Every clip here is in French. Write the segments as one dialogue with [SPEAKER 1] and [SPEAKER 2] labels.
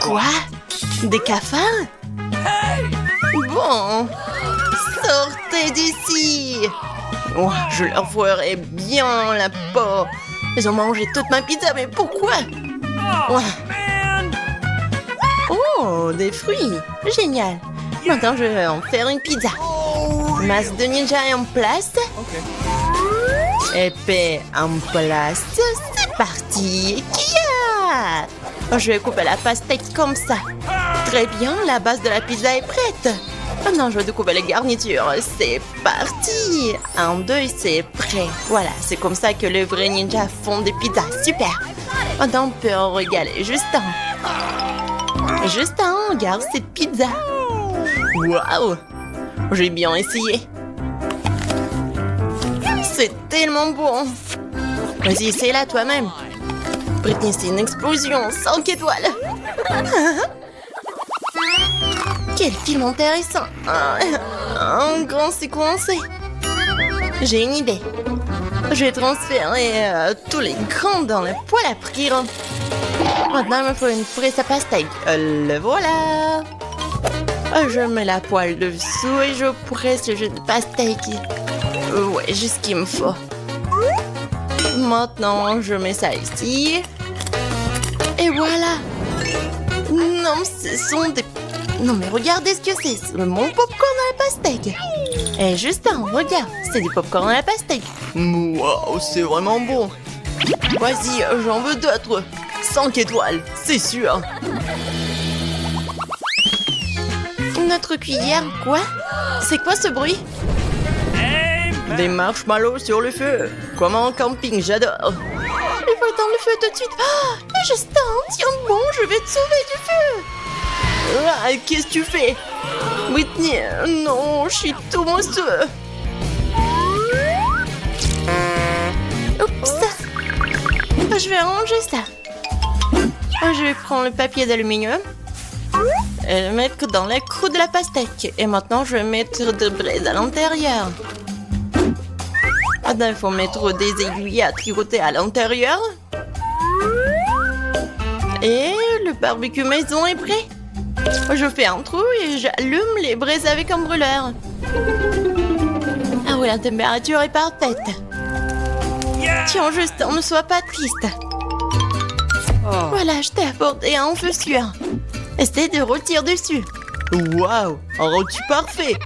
[SPEAKER 1] Quoi? Des cafards? Bon, sortez d'ici! Oh, je leur ferai bien la peau. Ils ont mangé toute ma pizza, mais pourquoi? Ouais. Oh, des fruits! Génial! Maintenant, je vais en faire une pizza. Masse de ninja est en place. Épée en place. C'est parti! Kia! Oh, je vais couper la pastèque comme ça. Très bien, la base de la pizza est prête. Maintenant, je vais découper les garnitures. C'est parti! 1, 2, c'est prêt. Voilà, c'est comme ça que les vrais ninjas font des pizzas. Super! Maintenant, on peut en régaler Justin. Justin, regarde cette pizza. Waouh! J'ai bien essayé. C'est tellement bon. Vas-y, essaie-la toi-même. Britney, c'est une explosion. 5 étoiles. Quel film intéressant. Un grand c'est coincé. J'ai une idée. Je vais transférer tous les grains dans le poêle à frire. Maintenant, il me faut une presse à pastèque. Le voilà. Je mets la poêle dessous et je presse le jus de pastèque. Ouais, juste ce qu'il me faut. Maintenant, je mets ça ici. Et voilà. Non, ce sont des... Non, mais regardez ce que c'est. C'est mon popcorn à la pastèque. Et Justin, regarde, c'est du popcorn à la pastèque. Waouh, c'est vraiment bon. Vas-y, j'en veux d'autres. 5 étoiles, c'est sûr. Notre cuillère, quoi? C'est quoi ce bruit? Des marshmallows sur le feu. Comme en camping, j'adore. Il faut éteindre le feu tout de suite. Oh, Justin, tiens bon, je vais te sauver du feu. Ah, qu'est-ce que tu fais? Whitney, non, je suis tout mousseux. Oups. Je vais ranger ça. Je vais prendre le papier d'aluminium et le mettre dans la croûte de la pastèque. Et maintenant, je vais mettre de braise à l'intérieur. Maintenant, il faut mettre des aiguilles à tricoter à l'intérieur. Et le barbecue maison est prêt. Je fais un trou et j'allume les braises avec un brûleur. Ah oui, la température est parfaite. Tiens, Justin, ne sois pas triste. Voilà, je t'ai apporté un feu sûr. Essaie de rôtir dessus. Waouh, un rôti parfait.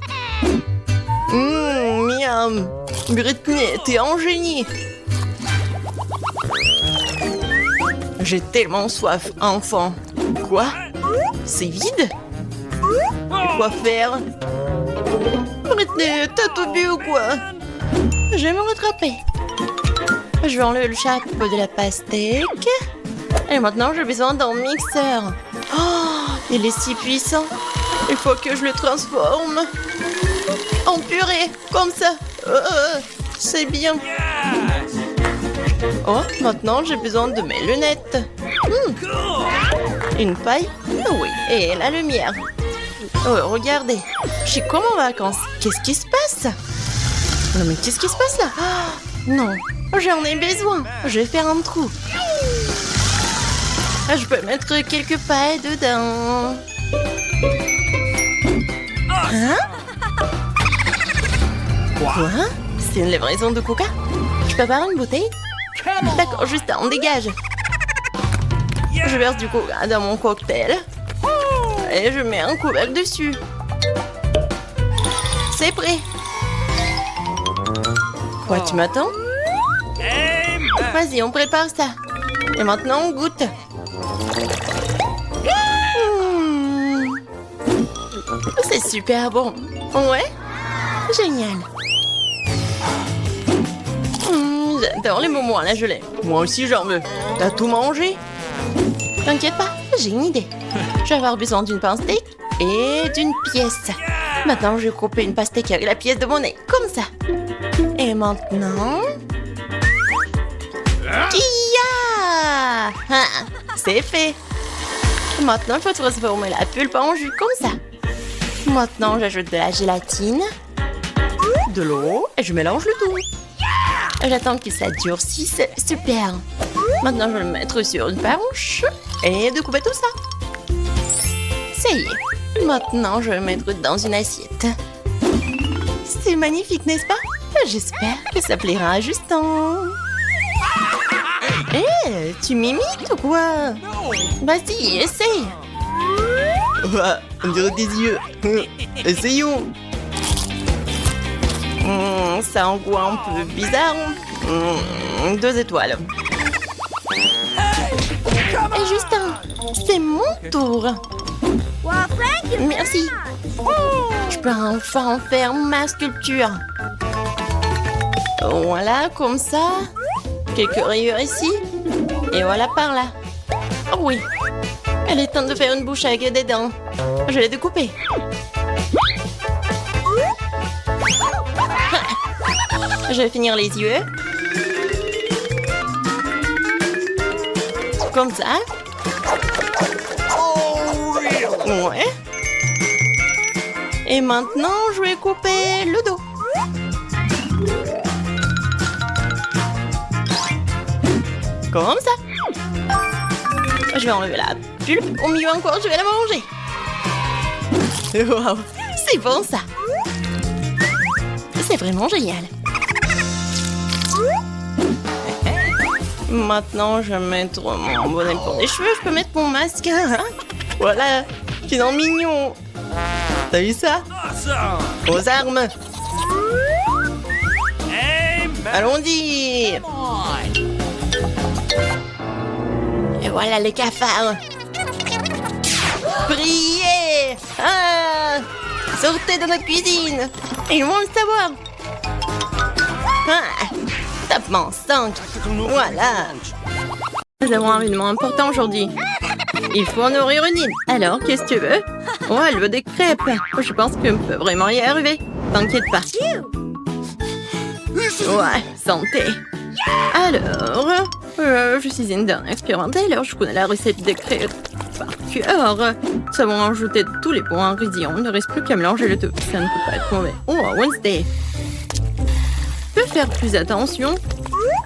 [SPEAKER 1] Miam. Britney, t'es un génie. J'ai tellement soif, enfant. Quoi? C'est vide? Quoi faire? Britney, t'as tout bu ou quoi? Je vais me rattraper. Je vais enlever le chapeau de la pastèque. Et maintenant, j'ai besoin d'un mixeur. Oh, il est si puissant. Il faut que je le transforme en purée, comme ça. C'est bien. Oh, maintenant, j'ai besoin de mes lunettes. Une paille? Oui, et la lumière. Oh, regardez. Je suis comme en vacances. Qu'est-ce qui se passe? Non, mais qu'est-ce qui se passe là? Non, j'en ai besoin. Je vais faire un trou. Je peux mettre quelques pailles dedans. Hein? Quoi? C'est une livraison de coca? Je peux avoir une bouteille? D'accord, juste on dégage. Je verse du coca dans mon cocktail. Et je mets un couvercle dessus. C'est prêt. Quoi, tu m'attends? Vas-y, on prépare ça. Et maintenant, on goûte. C'est super bon. Ouais? Génial. J'adore les moments à la gelée. Moi aussi, j'en veux. T'as tout mangé? T'inquiète pas, j'ai une idée. Je vais avoir besoin d'une pastèque et d'une pièce. Maintenant, je vais couper une pastèque avec la pièce de monnaie, comme ça. Et maintenant... Kia! C'est fait. Maintenant, il faut transformer la pulpe en jus, comme ça. Maintenant, j'ajoute de la gélatine, de l'eau et je mélange le tout. J'attends que ça durcisse. Super. Maintenant, je vais le mettre sur une planche et découper tout ça. Ça y est. Maintenant, je vais mettre dans une assiette. C'est magnifique, n'est-ce pas? J'espère que ça plaira à Justin. Hé, tu m'imites ou quoi? Vas-y, essaye.
[SPEAKER 2] Ouah, on dirait des yeux. Essayons.
[SPEAKER 1] Ça en goût un peu bizarre. 2 étoiles. Et Justin, c'est mon tour. Merci. Je peux enfin faire ma sculpture. Voilà, comme ça. Quelques rayures ici. Et voilà par là. Oh oui. Elle est temps de faire une bouche avec des dents. Je vais découper. Je vais finir les yeux. Comme ça. Ouais. Et maintenant, je vais couper le dos. Comme ça. Je vais enlever la pulpe. Au milieu encore, je vais la manger. Waouh, c'est bon ça. C'est vraiment génial. Maintenant, je vais mettre mon bonnet pour les cheveux. Je peux mettre mon masque. Voilà, finalement mignon. T'as vu ça? Aux armes. Allons-y. Et voilà les cafards. Priez! Ah! Sortez de notre cuisine. Ils vont le savoir. Ah! Tapement 5. Voilà. Nous avons un événement important aujourd'hui. Il faut nourrir une île. Alors, qu'est-ce que tu veux? Oh, elle veut des crêpes. Je pense qu'on peut vraiment y arriver. T'inquiète pas. Ouais, santé. Alors, je suis une dernière expérimentée, alors je connais la recette des crêpes par cœur. Nous avons ajouté tous les bons ingrédients. Il ne reste plus qu'à mélanger le tout. Ça ne peut pas être mauvais. Oh, Wednesday. Tu peux faire plus attention?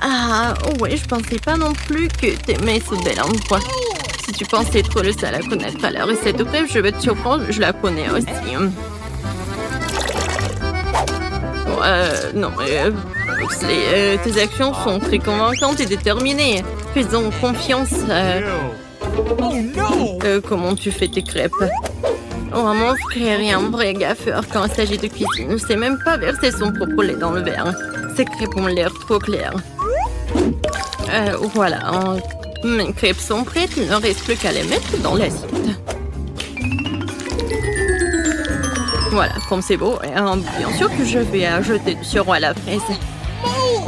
[SPEAKER 1] Ah, ouais, je pensais pas non plus que t'aimais ce bel endroit. Si tu pensais trop le seul à connaître la recette de crêpes, je vais te surprendre, je la connais aussi. Non, mais Huxley, tes actions sont très convaincantes et déterminées. Faisons confiance. Comment tu fais tes crêpes? Oh, mon frère est un vrai gaffeur quand il s'agit de cuisine. Il ne sait même pas verser son propre lait dans le verre. Ces crêpes ont l'air trop claires. Voilà, mes crêpes sont prêtes. Il ne reste plus qu'à les mettre dans l'assiette. Voilà, comme c'est beau. Et, bien sûr que je vais ajouter du sirop à la fraise.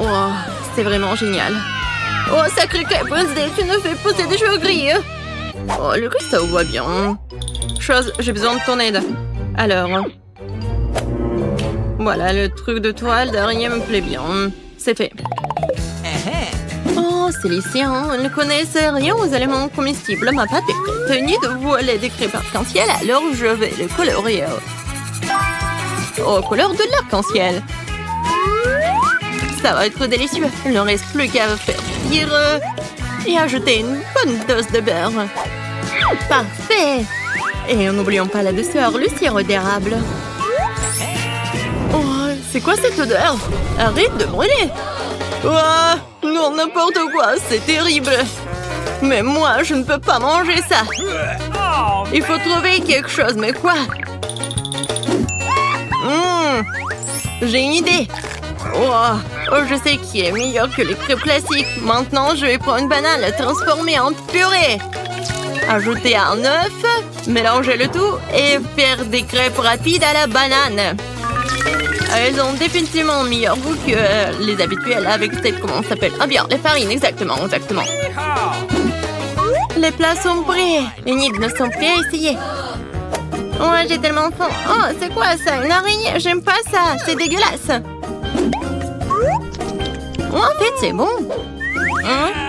[SPEAKER 1] Oh, c'est vraiment génial. Oh, sacré crêpe, Wednesday, tu ne fais pousser des cheveux gris. Oh, le reste, ça va bien. Chose, j'ai besoin de ton aide. Alors, voilà, le truc de toile d'araignée me plaît bien. C'est fait. Oh, c'est lycéen, ils ne connaissent rien aux éléments comestibles. Ma pâte est prête, ni de voiler des crêpes arc-en-ciel, alors je vais les colorer. Aux couleurs de l'arc-en-ciel. Ça va être délicieux. Il ne reste plus qu'à faire cuire et ajouter une bonne dose de beurre. Parfait. Et n'oublions pas la douceur, le sirop d'érable. Oh, c'est quoi cette odeur? Arrête de brûler. Oh, non, n'importe quoi, c'est terrible. Mais moi, je ne peux pas manger ça. Il faut trouver quelque chose, mais quoi? J'ai une idée. Oh, je sais qui est meilleur que les crêpes classiques. Maintenant, je vais prendre une banane, la transformer en purée. Ajouter un œuf, mélanger le tout et faire des crêpes rapides à la banane. Elles ont définitivement meilleur goût que les habituelles avec cette, comment ça s'appelle? Ah bien, les farines, exactement. Les plats sont prêts. Les nids ne sont prêts à essayer. Oh, j'ai tellement faim. Oh, c'est quoi ça? Une araignée? J'aime pas ça. C'est dégueulasse. Oh, en fait, c'est bon.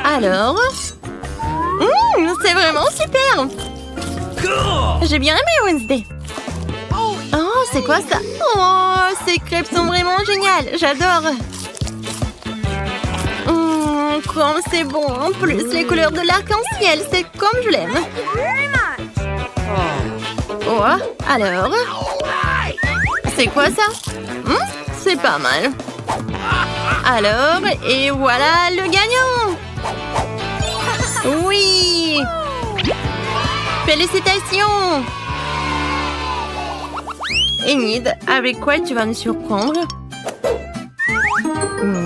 [SPEAKER 1] Alors? C'est vraiment super. J'ai bien aimé Wednesday. Oh, c'est quoi ça? Oh, ces crêpes sont vraiment géniales. J'adore. Comme c'est bon. En plus, les couleurs de l'arc-en-ciel, c'est comme je l'aime. Oh, alors? C'est quoi ça? C'est pas mal. Alors, et voilà le gagnant! Oui! Félicitations! Enid, avec quoi tu vas me surprendre?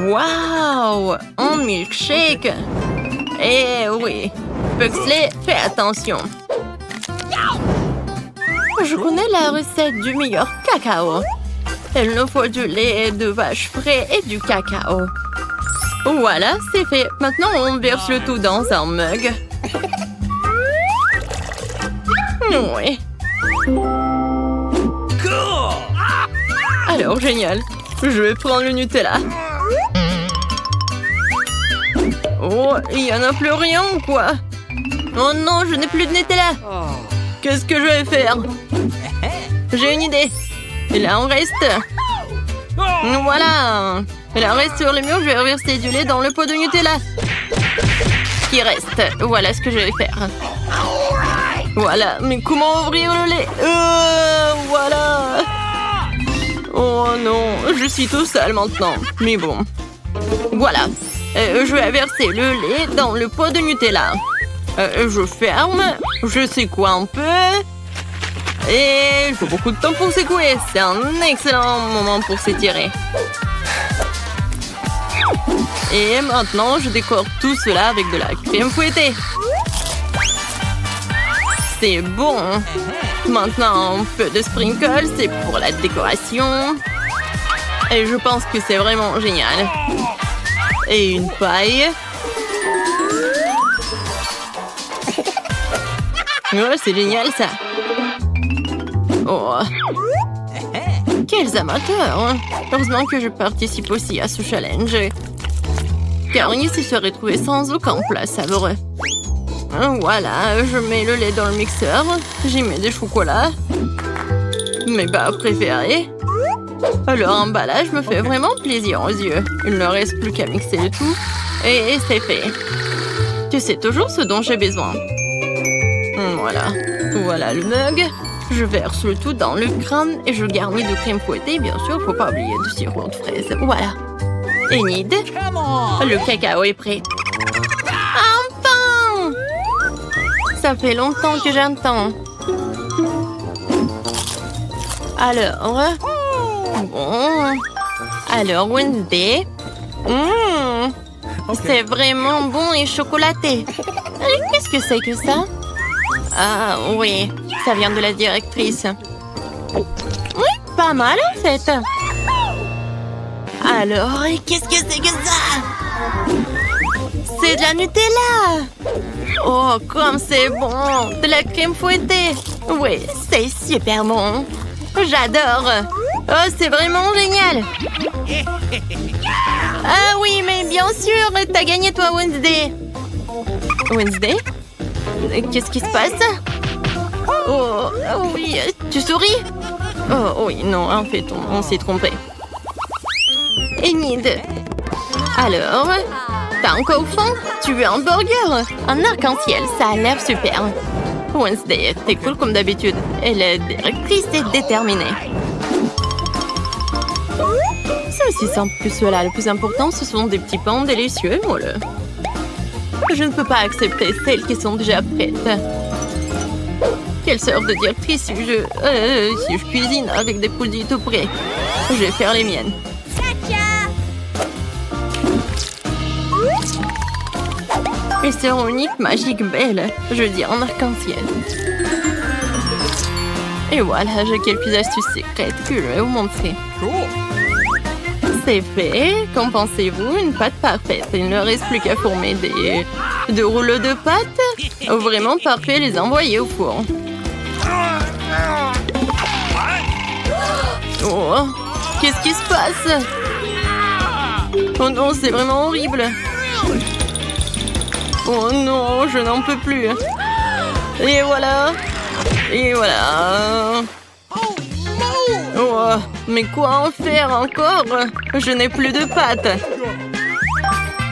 [SPEAKER 1] Waouh! Un milkshake! Eh oui! Pugsley, fais attention! Je connais la recette du meilleur cacao. Il nous faut du lait de vache frais et du cacao. Voilà, c'est fait. Maintenant, on verse le tout dans un mug. Oui. Alors, génial. Je vais prendre le Nutella. Oh, il y en a plus rien ou quoi? Oh non, je n'ai plus de Nutella. Qu'est-ce que je vais faire? J'ai une idée. Il en reste. Voilà. Il en reste sur le mur. Je vais reverser du lait dans le pot de Nutella. Qui reste. Voilà ce que je vais faire. Voilà. Mais comment ouvrir le lait? Voilà. Oh non. Je suis tout seul maintenant. Mais bon. Voilà. Je vais verser le lait dans le pot de Nutella. Je ferme. Je secoue un peu. Et il faut beaucoup de temps pour secouer. C'est un excellent moment pour s'étirer. Et maintenant, je décore tout cela avec de la crème fouettée. C'est bon. Maintenant, un peu de sprinkles, c'est pour la décoration. Et je pense que c'est vraiment génial. Et une paille. Ouais, c'est génial ça. Oh. Quels amateurs! Heureusement que je participe aussi à ce challenge. Car il se serait trouvé sans aucun plat savoureux. Voilà, je mets le lait dans le mixeur. J'y mets des chocolats. Mes barres préférées. Alors, l'emballage me fait vraiment plaisir aux yeux. Il ne reste plus qu'à mixer le tout. Et c'est fait. Tu sais toujours ce dont j'ai besoin. Voilà. Voilà le mug. Je verse le tout dans le crâne et je garnis de crème fouettée. Bien sûr, faut pas oublier du sirop de fraise. Voilà. Enid, le cacao est prêt. Enfin! Ça fait longtemps que j'entends. Alors... Bon... Alors, Wednesday... C'est vraiment bon et chocolaté. Qu'est-ce que c'est que ça? Ah, oui. Ça vient de la directrice. Oui, pas mal en fait. Alors, qu'est-ce que c'est que ça? C'est de la Nutella. Oh, comme c'est bon. De la crème fouettée. Oui, c'est super bon. J'adore. Oh, c'est vraiment génial. Ah oui, mais bien sûr, t'as gagné toi, Wednesday. Wednesday? Qu'est-ce qui se passe? Oh, oui, tu souris? Oh, oui, non, en fait, on s'est trompé. Enid. Alors, t'as encore faim? Tu veux un burger? Un arc-en-ciel, ça a l'air super. Wednesday, t'es cool comme d'habitude. Et la directrice est déterminée. C'est aussi simple que cela. Le plus important, ce sont des petits pains délicieux, voilà. Je ne peux pas accepter celles qui sont déjà prêtes. Quelle sorte de directrice si je cuisine avec des produits tout prêts? Je vais faire les miennes. Et sœur unique, magique, belle. Je veux dire en arc-en-ciel. Et voilà, j'ai quelques astuces secrètes que je vais vous montrer. C'est fait. Qu'en pensez-vous? Une pâte parfaite. Il ne reste plus qu'à former des rouleaux de pâte. Vraiment parfait, les envoyer au four. Oh, qu'est-ce qui se passe? Oh non, c'est vraiment horrible. Oh non, je n'en peux plus. Et voilà. Et voilà. Oh, mais quoi en faire encore? Je n'ai plus de pâte.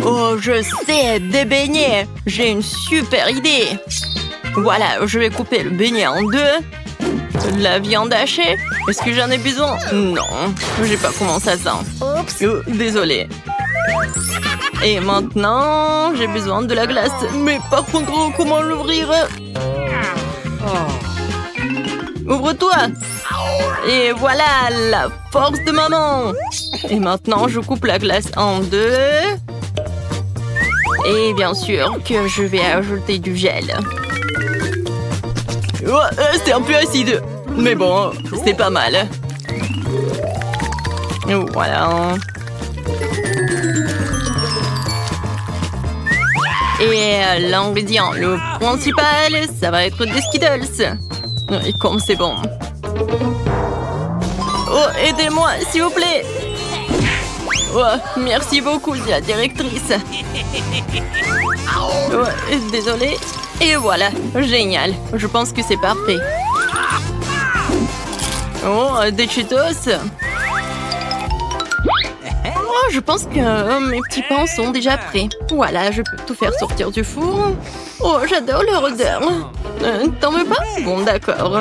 [SPEAKER 1] Oh, je sais, des beignets. J'ai une super idée. Voilà, je vais couper le beignet en deux. De la viande hachée? Est-ce que j'en ai besoin? Non, j'ai pas comment ça sent. Désolée. Et maintenant, j'ai besoin de la glace. Mais par contre, comment l'ouvrir? Ouvre-toi! Et voilà, la force de maman! Et maintenant, je coupe la glace en deux. Et bien sûr que je vais ajouter du gel. Oh, c'est un peu acide. Mais bon, c'est pas mal. Voilà. Et l'ingrédient, le principal, ça va être des Skittles. Et comme c'est bon. Oh, aidez-moi, s'il vous plaît. Oh, merci beaucoup, la directrice. Oh, désolée. Et voilà, génial. Je pense que c'est parfait. Oh, des Cheetos. Oh, je pense que mes petits pains sont déjà prêts. Voilà, je peux tout faire sortir du four. Oh, j'adore leur odeur. T'en veux pas? Bon, d'accord.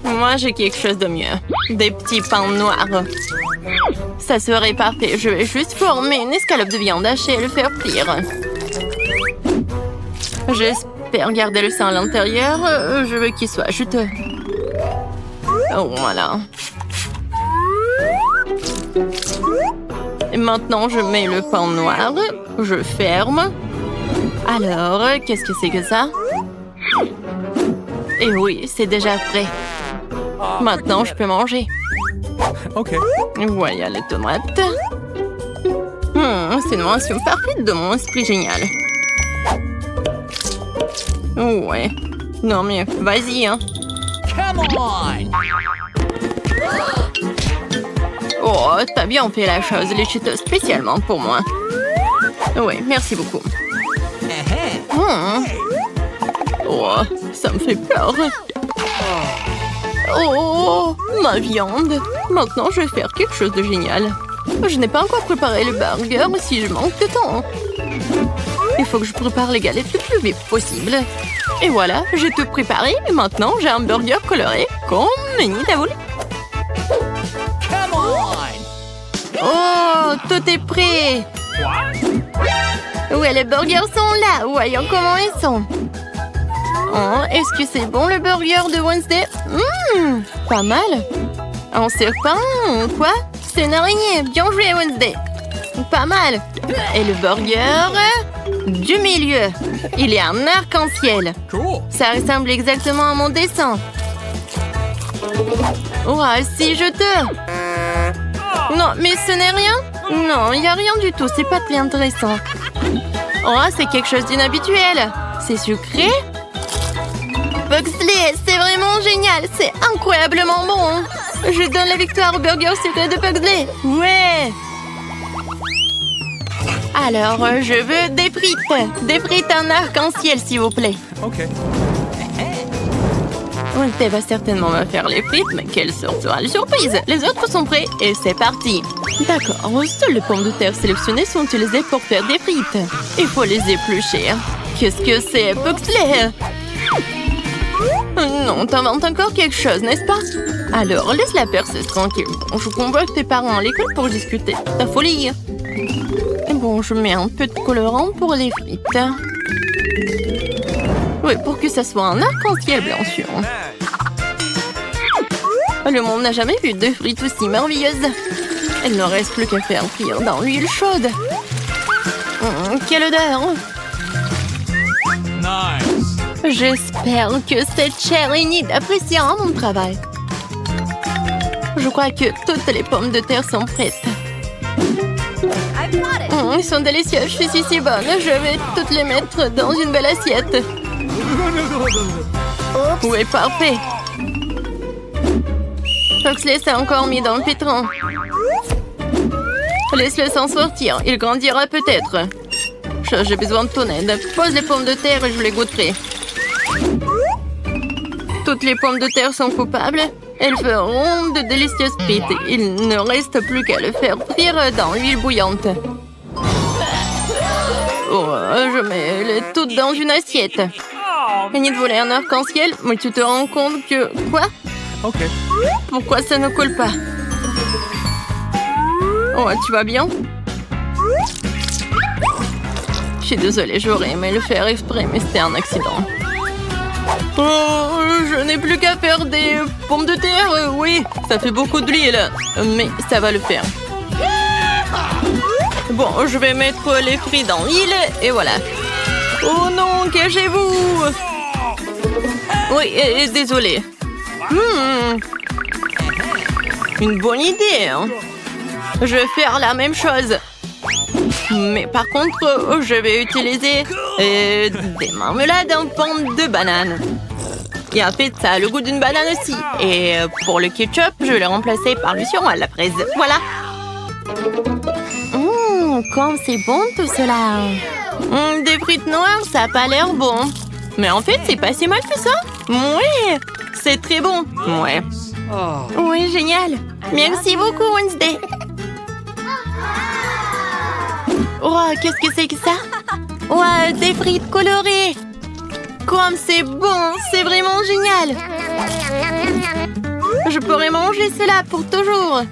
[SPEAKER 1] Moi, j'ai quelque chose de mieux. Des petits pains noirs. Ça serait parfait. Je vais juste former une escalope de viande hachée et le faire frire. J'espère garder le sein à l'intérieur. Je veux qu'il soit juteux. Oh, voilà. Et maintenant, je mets le pain noir. Je ferme. Alors, qu'est-ce que c'est que ça? Et oui, c'est déjà prêt. Maintenant, je peux manger.
[SPEAKER 3] Ok.
[SPEAKER 1] Voilà les tomates. C'est une mention parfaite de mon esprit génial. Ouais. Non mais, vas-y, hein.
[SPEAKER 3] Come on!
[SPEAKER 1] Oh, t'as bien fait la chose, les Cheetos spécialement pour moi. Oui, merci beaucoup. Oh, ça me fait peur. Oh, ma viande. Maintenant, je vais faire quelque chose de génial. Je n'ai pas encore préparé le burger si je manque de temps. Il faut que je prépare les galettes le plus vite possible. Et voilà, j'ai tout préparé. Et maintenant, j'ai un burger coloré comme Nid à vous.
[SPEAKER 3] Come on!
[SPEAKER 1] Oh, tout est prêt. Ouais, les burgers sont là. Voyons comment ils sont. Oh, est-ce que c'est bon le burger de Wednesday? Pas mal. Un serpent, quoi? C'est une araignée. Bien joué, Wednesday. Pas mal. Et le burger du milieu. Il y a un arc-en-ciel.
[SPEAKER 3] Cool.
[SPEAKER 1] Ça ressemble exactement à mon dessin. Oh, si juteux. Non, mais ce n'est rien. Non, il n'y a rien du tout. C'est pas très intéressant. Oh, c'est quelque chose d'inhabituel. C'est sucré. Pugsley, c'est vraiment génial. C'est incroyablement bon. Je donne la victoire au burger sucré de Pugsley. Ouais. Alors, je veux des frites. Des frites en arc-en-ciel, s'il vous plaît.
[SPEAKER 3] Ok.
[SPEAKER 1] Wednesday va certainement me faire les frites, mais quelle sera la surprise? Les autres sont prêts et c'est parti. D'accord, seules les pommes de terre sélectionnées sont utilisées pour faire des frites. Il faut les éplucher. Qu'est-ce que c'est, Pugsley? Non, t'inventes encore quelque chose, n'est-ce pas? Alors, laisse la perceuse tranquille. Bon, je convoque tes parents à l'école pour discuter. Ta folie. Et bon, je mets un peu de colorant pour les frites. Oui, pour que ça soit un arc-en-ciel, bien sûr. Le monde n'a jamais vu de frites aussi merveilleuses. Il ne reste plus qu'à faire frire dans l'huile chaude. Quelle odeur!
[SPEAKER 3] Nice.
[SPEAKER 1] J'espère que cette chère Enid appréciera mon travail. Je crois que toutes les pommes de terre sont prêtes. Ils sont délicieux, je suis si bonne. Je vais toutes les mettre dans une belle assiette. Oui, parfait. Pugsley s'est encore mis dans le pétrin. Laisse-le s'en sortir, il grandira peut-être. J'ai besoin de ton aide. Pose les pommes de terre et je les goûterai. Toutes les pommes de terre sont coupables. Elles feront de délicieuses frites. Il ne reste plus qu'à le faire frire dans l'huile bouillante. Oh, je mets les toutes dans une assiette.
[SPEAKER 3] Oh
[SPEAKER 1] Enid voulait un arc-en-ciel, mais tu te rends compte que... Quoi?
[SPEAKER 3] Okay.
[SPEAKER 1] Pourquoi ça ne colle pas? Oh, tu vas bien? Je suis désolée, j'aurais aimé le faire exprès, mais c'était un accident. Oh, je n'ai plus qu'à faire des pommes de terre. Oui, ça fait beaucoup d'huile, mais ça va le faire. Bon, je vais mettre les fruits dans l'huile et voilà. Oh non, cachez-vous! Oui, désolé. Une bonne idée, hein? Je vais faire la même chose. Mais par contre, je vais utiliser des marmelades en forme de banane. Et en fait, ça a le goût d'une banane aussi. Et pour le ketchup, je vais le remplacer par le sirop à la fraise. Voilà. Comme c'est bon tout cela. Des frites noires, ça n'a pas l'air bon. Mais en fait, c'est pas si mal que ça. Oui, c'est très bon. Ouais. Oui, génial. Merci beaucoup, Wednesday. Oh, qu'est-ce que c'est que ça? Oh, des frites colorées. Comme c'est bon, c'est vraiment génial. Je pourrais manger cela pour toujours.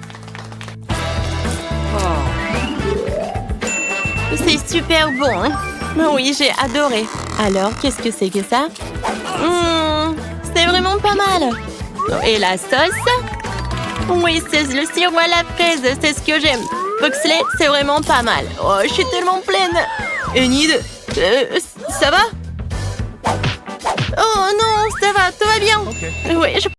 [SPEAKER 1] C'est super bon. Oui, j'ai adoré. Alors, qu'est-ce que c'est que ça? C'est vraiment pas mal. Et la sauce? Oui, c'est le sirop à la fraise, c'est ce que j'aime. Foxley, c'est vraiment pas mal. Oh, je suis tellement pleine. Enid, ça va? Oh non, ça va, tout va bien.
[SPEAKER 3] Okay.
[SPEAKER 1] Oui, je